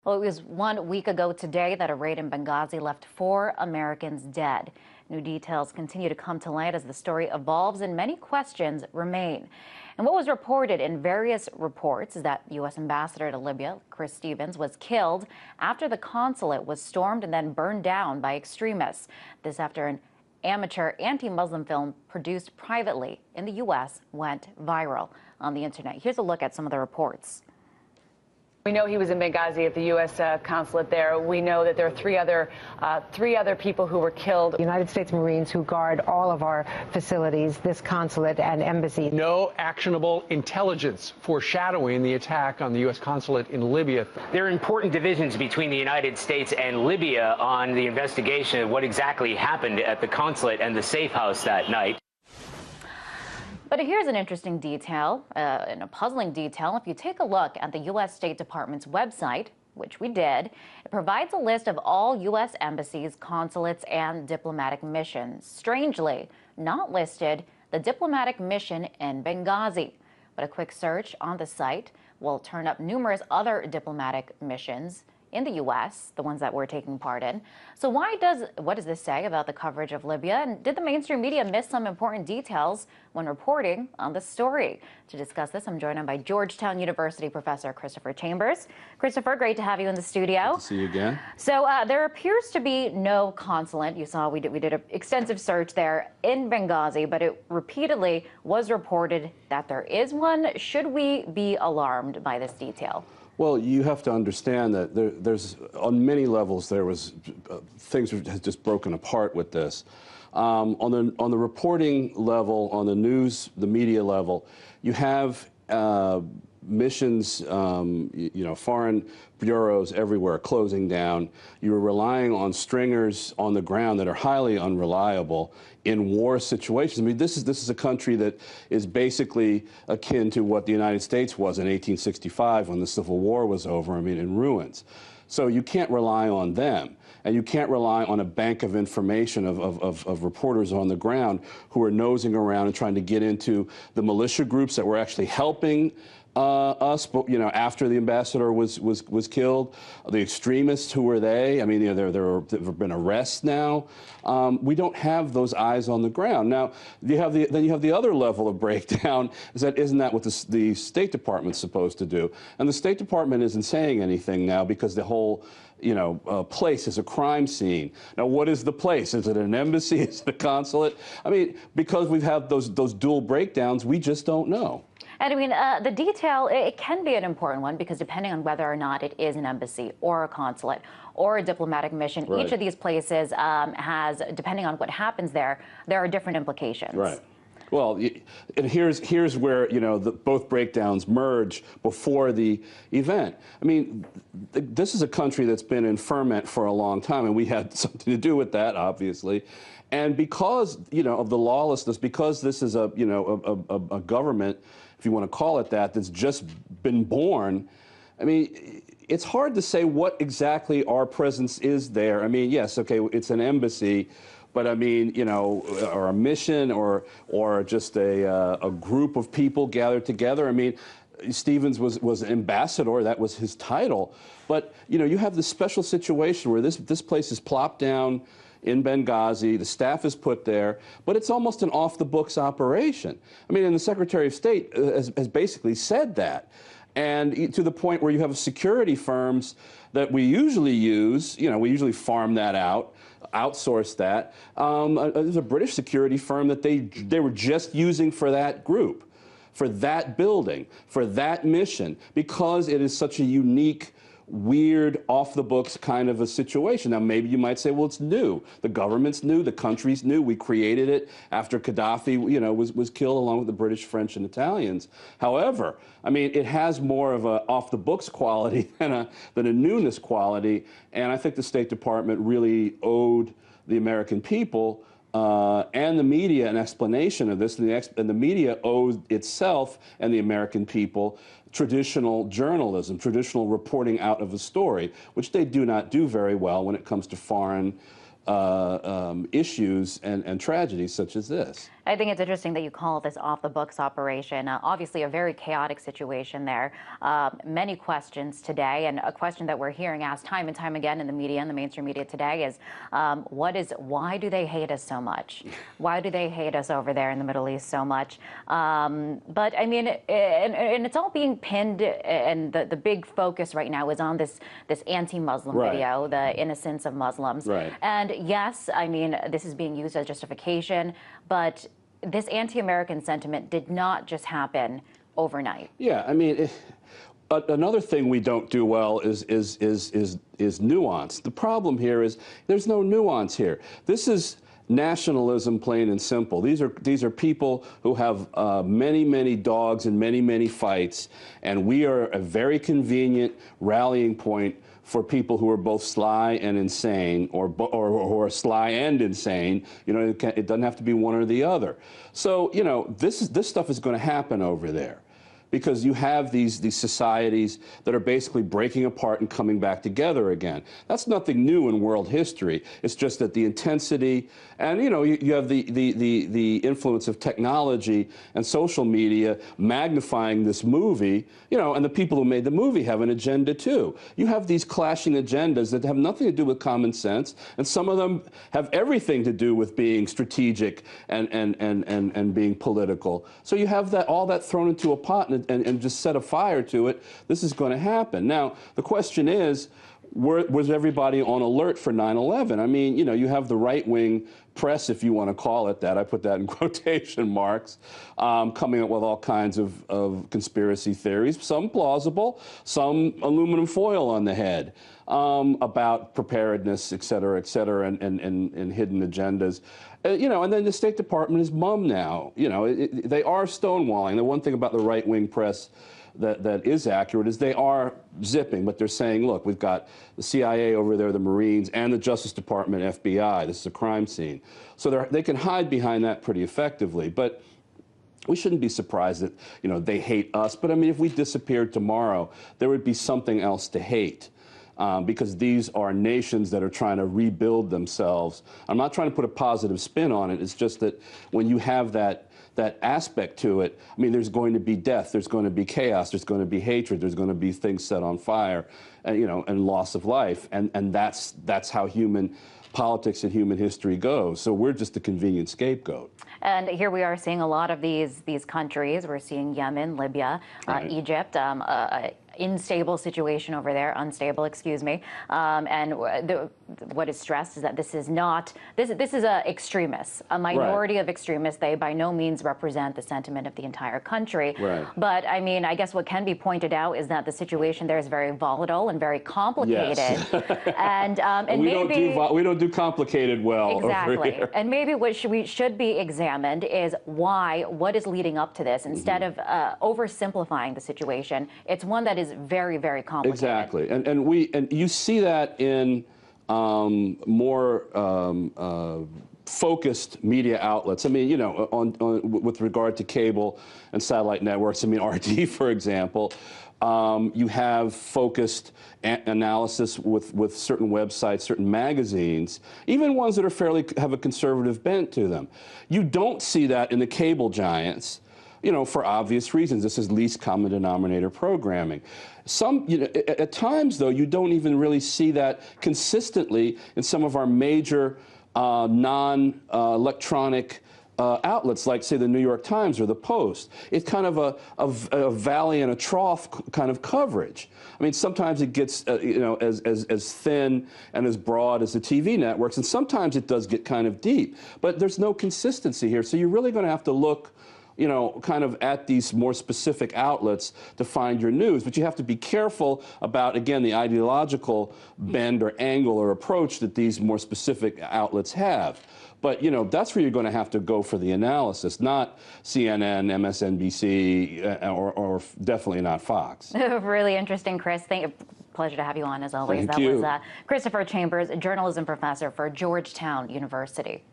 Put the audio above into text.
Well, it was 1 week ago today that a raid in Benghazi left 4 Americans dead. New details continue to come to light as the story evolves and many questions remain. And what was reported in various reports is that U.S. Ambassador to Libya, Chris Stevens, was killed after the consulate was stormed and then burned down by extremists. This after an amateur anti-Muslim film produced privately in the U.S. went viral on the internet. Here's a look at some of the reports. We know he was in Benghazi at the U.S. consulate there. We know that there are three other people who were killed. United States Marines who guard all of our facilities, this consulate and embassy. No actionable intelligence foreshadowing the attack on the U.S. consulate in Libya. There are important divisions between the United States and Libya on the investigation of what exactly happened at the consulate and the safe house that night. But here's an interesting detail, and a puzzling detail. If you take a look at the U.S. State Department's website, which we did, it provides a list of all U.S. embassies, consulates, and diplomatic missions. Strangely, not listed the diplomatic mission in Benghazi. But a quick search on the site will turn up numerous other diplomatic missions in the U.S., the ones that we're taking part in. So what does this say about the coverage of Libya? And did the mainstream media miss some important details when reporting on the story? To discuss this, I'm joined by Georgetown University professor Christopher Chambers. Christopher, great to have you in the studio. Good to see you again. So there appears to be no consulate. You saw we did an extensive search there in Benghazi, but it repeatedly was reported that there is one. Should we be alarmed by this detail? Well, you have to understand that there's on many levels there was things has just broken apart with this. On the reporting level, on the news, the media level, you have missions, foreign bureaus everywhere closing down. You're relying on stringers on the ground that are highly unreliable in war situations. I mean, this is a country that is basically akin to what the United States was in 1865 when the Civil War was over, I mean, in ruins. So you can't rely on them. And you can't rely on a bank of information of reporters on the ground who are nosing around and trying to get into the militia groups that were actually helping us, but after the ambassador was killed, the extremists, who were they? I mean, there have been arrests now. We don't have those eyes on the ground. Now, then you have the other level of breakdown. Isn't that what the State Department's supposed to do? And the State Department isn't saying anything now because the whole place is a crime scene. Now, what is the place? Is it an embassy? Is it a consulate? I mean, because we've had those dual breakdowns, we just don't know. And I mean, the detail, it can be an important one because depending on whether or not it is an embassy or a consulate or a diplomatic mission, right, each of these places has, depending on what happens there are different implications. Right. Well, and here's where both breakdowns merge before the event. I mean, this is a country that's been in ferment for a long time, and we had something to do with that, obviously. And because of the lawlessness, because this is a government, if you want to call it that, that's just been born. I mean, it's hard to say what exactly our presence is there. I mean, yes, okay, it's an embassy. But I mean, or a mission, or just a group of people gathered together. I mean, Stevens was ambassador; that was his title. But you have this special situation where this place is plopped down in Benghazi. The staff is put there, but it's almost an off-the-books operation. I mean, and the Secretary of State has basically said that. And to the point where you have security firms that we usually use, we usually farm that out, outsource that. There's a British security firm that they were just using for that group, for that building, for that mission, because it is such a unique, weird, off-the-books kind of a situation. Now, maybe you might say, well, it's new. The government's new. The country's new. We created it after Gaddafi, was killed along with the British, French, and Italians. However, I mean, it has more of a off-the-books quality than a newness quality, and I think the State Department really owed the American people and the media an explanation of this, and the media owed itself and the American people traditional journalism, traditional reporting out of a story, which they do not do very well when it comes to foreign issues and tragedies such as this. I think it's interesting that you call this off-the-books operation. Obviously, a very chaotic situation there. Many questions today, and a question that we're hearing asked time and time again in the media, in the mainstream media today, is why do they hate us so much? Why do they hate us over there in the Middle East so much? But I mean, and it's all being pinned, and the big focus right now is on this anti-Muslim video, the innocence of Muslims. Right. And yes, I mean, this is being used as justification, but this anti-American sentiment did not just happen overnight. Yeah, I mean, another thing we don't do well is nuance. The problem here is there's no nuance here. This is nationalism, plain and simple. These are people who have many dogs and many fights, and we are a very convenient rallying point for people who are both sly and insane, or sly and insane. You know, it doesn't have to be one or the other. So, you know, this stuff is going to happen over there, because you have these societies that are basically breaking apart and coming back together again. That's nothing new in world history. It's just that the intensity, and you know, you have the influence of technology and social media magnifying this movie, you know, and the people who made the movie have an agenda too. You have these clashing agendas that have nothing to do with common sense, and some of them have everything to do with being strategic and being political. So you have all that thrown into a pot and just set a fire to it. This is going to happen. Now, the question is, was everybody on alert for 9/11? I mean, you know, you have the right-wing press, if you want to call it that, I put that in quotation marks, coming up with all kinds of conspiracy theories, some plausible, some aluminum foil on the head, about preparedness, et cetera, and hidden agendas. You know, and then the State Department is mum now. You know, they are stonewalling. The one thing about the right-wing press that is accurate is they are zipping, but they're saying, look, we've got the CIA over there, the Marines, and the Justice Department, FBI. This is a crime scene. So they can hide behind that pretty effectively. But we shouldn't be surprised that, you know, they hate us. But, I mean, if we disappeared tomorrow, there would be something else to hate. Because these are nations that are trying to rebuild themselves. I'm not trying to put a positive spin on it. It's just that when you have that aspect to it, I mean, there's going to be death, there's going to be chaos, there's going to be hatred, there's going to be things set on fire, and, you know, and loss of life. And that's how human politics and human history goes. So we're just a convenient scapegoat. And here we are seeing a lot of these countries. We're seeing Yemen, Libya, Egypt, unstable situation over there, unstable, excuse me. And what is stressed is that this is not, this is extremists, a minority of extremists. They by no means represent the sentiment of the entire country. But I mean, I guess what can be pointed out is that the situation there is very volatile and very complicated. And maybe we don't do complicated well. Exactly. Over here. And maybe what should be examined is what is leading up to this, instead of oversimplifying the situation. It's one that is very complicated. Exactly, and you see that in more focused media outlets. I mean, you know, with regard to cable and satellite networks. I mean, RT, for example. You have focused analysis with certain websites, certain magazines, even ones that are have a conservative bent to them. You don't see that in the cable giants, you know, for obvious reasons. This is least common denominator programming. You know, at times, though, you don't even really see that consistently in some of our major non-electronic outlets, like, say, the New York Times or the Post. It's kind of a valley and a trough kind of coverage. I mean, sometimes it gets, you know, as thin and as broad as the TV networks, and sometimes it does get kind of deep. But there's no consistency here, so you're really going to have to look, you know, kind of at these more specific outlets to find your news. But you have to be careful about, again, the ideological bend or angle or approach that these more specific outlets have. But, you know, that's where you're going to have to go for the analysis, not CNN, MSNBC, or definitely not Fox. Really interesting, Chris. Pleasure to have you on, as always. Thank you. That was Christopher Chambers, a journalism professor for Georgetown University.